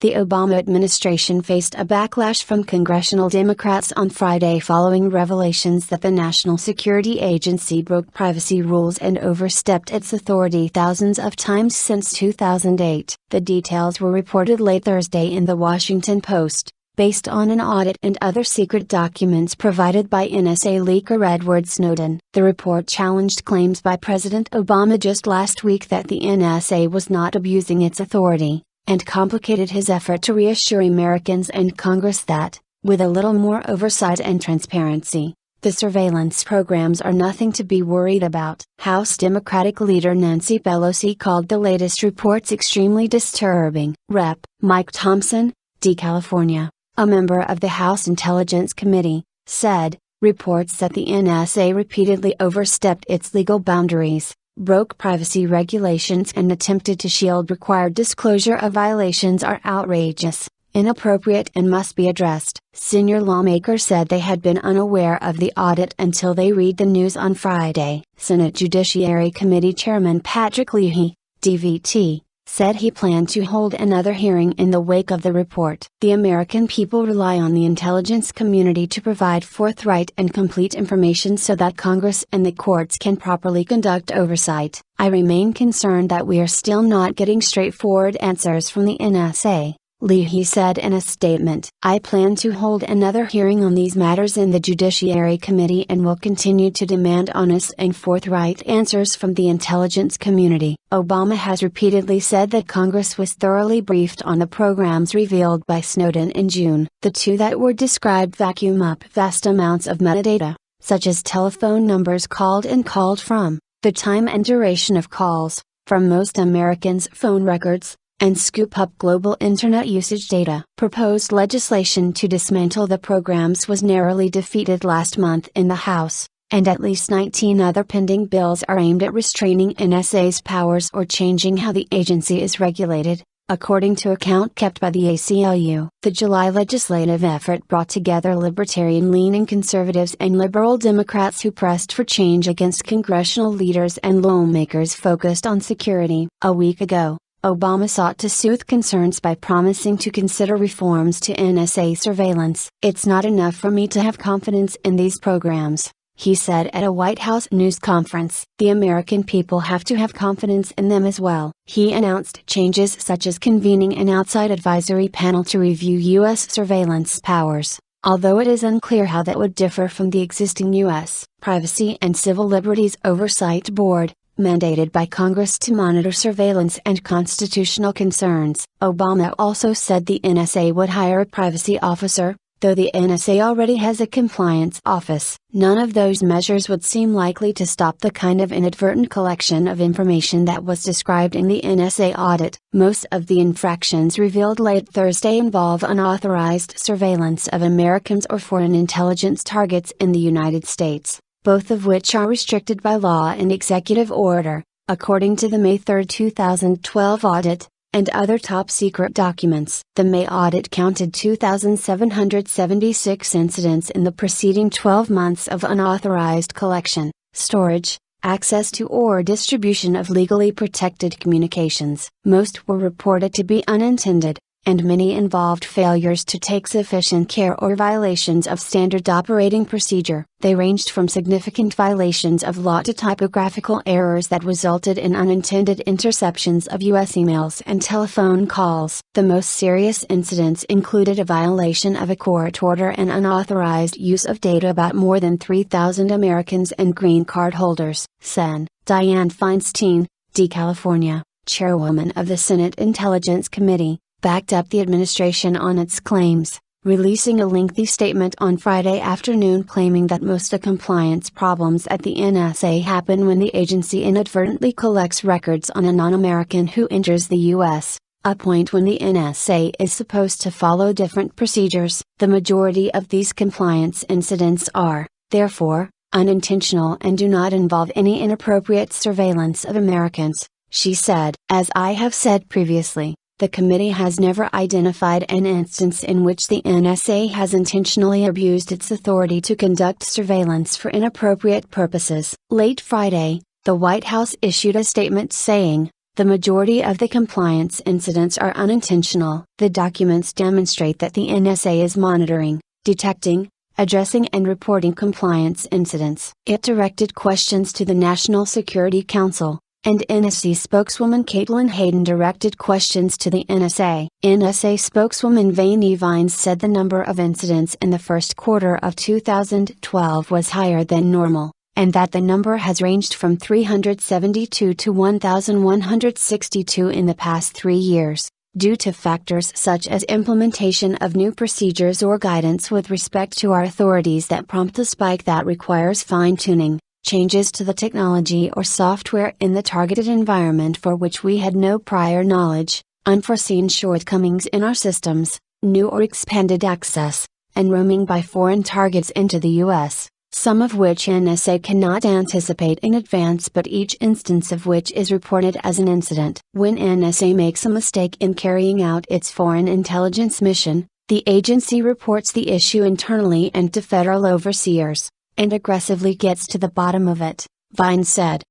The Obama administration faced a backlash from congressional Democrats on Friday following revelations that the National Security Agency broke privacy rules and overstepped its authority thousands of times since 2008. The details were reported late Thursday in The Washington Post, based on an audit and other secret documents provided by NSA leaker Edward Snowden. The report challenged claims by President Obama just last week that the NSA was not abusing its authority, and complicated his effort to reassure Americans and Congress that, with a little more oversight and transparency, the surveillance programs are nothing to be worried about. House Democratic Leader Nancy Pelosi called the latest reports extremely disturbing. Rep. Mike Thompson, D-California, a member of the House Intelligence Committee, said, reports that the NSA repeatedly overstepped its legal boundaries, broke privacy regulations and attempted to shield required disclosure of violations are outrageous, inappropriate and must be addressed. Senior lawmakers said they had been unaware of the audit until they read the news on Friday. Senate Judiciary Committee Chairman Patrick Leahy, DVT, said he planned to hold another hearing in the wake of the report. The American people rely on the intelligence community to provide forthright and complete information so that Congress and the courts can properly conduct oversight. I remain concerned that we are still not getting straightforward answers from the NSA, Leahy said in a statement. I plan to hold another hearing on these matters in the Judiciary Committee and will continue to demand honest and forthright answers from the intelligence community. Obama has repeatedly said that Congress was thoroughly briefed on the programs revealed by Snowden in June. The two that were described vacuum up vast amounts of metadata, such as telephone numbers called and called from, the time and duration of calls, from most Americans' phone records, and scoop up global internet usage data. Proposed legislation to dismantle the programs was narrowly defeated last month in the House, and at least 19 other pending bills are aimed at restraining NSA's powers or changing how the agency is regulated, according to a count kept by the ACLU. The July legislative effort brought together libertarian-leaning conservatives and liberal Democrats who pressed for change against congressional leaders and lawmakers focused on security. A week ago, Obama sought to soothe concerns by promising to consider reforms to NSA surveillance. It's not enough for me to have confidence in these programs, he said at a White House news conference. The American people have to have confidence in them as well. He announced changes such as convening an outside advisory panel to review U.S. surveillance powers, although it is unclear how that would differ from the existing U.S. Privacy and Civil Liberties Oversight Board, mandated by Congress to monitor surveillance and constitutional concerns. Obama also said the NSA would hire a privacy officer, though the NSA already has a compliance office. None of those measures would seem likely to stop the kind of inadvertent collection of information that was described in the NSA audit. Most of the infractions revealed late Thursday involve unauthorized surveillance of Americans or foreign intelligence targets in the United States, both of which are restricted by law and executive order, according to the May 3, 2012 audit, and other top-secret documents. The May audit counted 2,776 incidents in the preceding 12 months of unauthorized collection, storage, access to or distribution of legally protected communications. Most were reported to be unintended, and many involved failures to take sufficient care or violations of standard operating procedure. They ranged from significant violations of law to typographical errors that resulted in unintended interceptions of U.S. emails and telephone calls. The most serious incidents included a violation of a court order and unauthorized use of data about more than 3,000 Americans and green card holders. Sen. Dianne Feinstein, D-California, chairwoman of the Senate Intelligence Committee, backed up the administration on its claims, releasing a lengthy statement on Friday afternoon claiming that most of compliance problems at the NSA happen when the agency inadvertently collects records on a non-American who enters the U.S., a point when the NSA is supposed to follow different procedures. The majority of these compliance incidents are, therefore, unintentional and do not involve any inappropriate surveillance of Americans, she said. As I have said previously, the committee has never identified an instance in which the NSA has intentionally abused its authority to conduct surveillance for inappropriate purposes. Late Friday, the White House issued a statement saying, The majority of the compliance incidents are unintentional. The documents demonstrate that the NSA is monitoring, detecting, addressing and reporting compliance incidents. It directed questions to the National Security Council, and NSA spokeswoman Caitlin Hayden directed questions to the NSA. NSA spokeswoman Vannie Vines said the number of incidents in the first quarter of 2012 was higher than normal, and that the number has ranged from 372 to 1,162 in the past 3 years, due to factors such as implementation of new procedures or guidance with respect to our authorities that prompt a spike that requires fine-tuning, changes to the technology or software in the targeted environment for which we had no prior knowledge, unforeseen shortcomings in our systems, new or expanded access, and roaming by foreign targets into the U.S., some of which NSA cannot anticipate in advance but each instance of which is reported as an incident. When NSA makes a mistake in carrying out its foreign intelligence mission, the agency reports the issue internally and to federal overseers, and aggressively gets to the bottom of it, Vines said.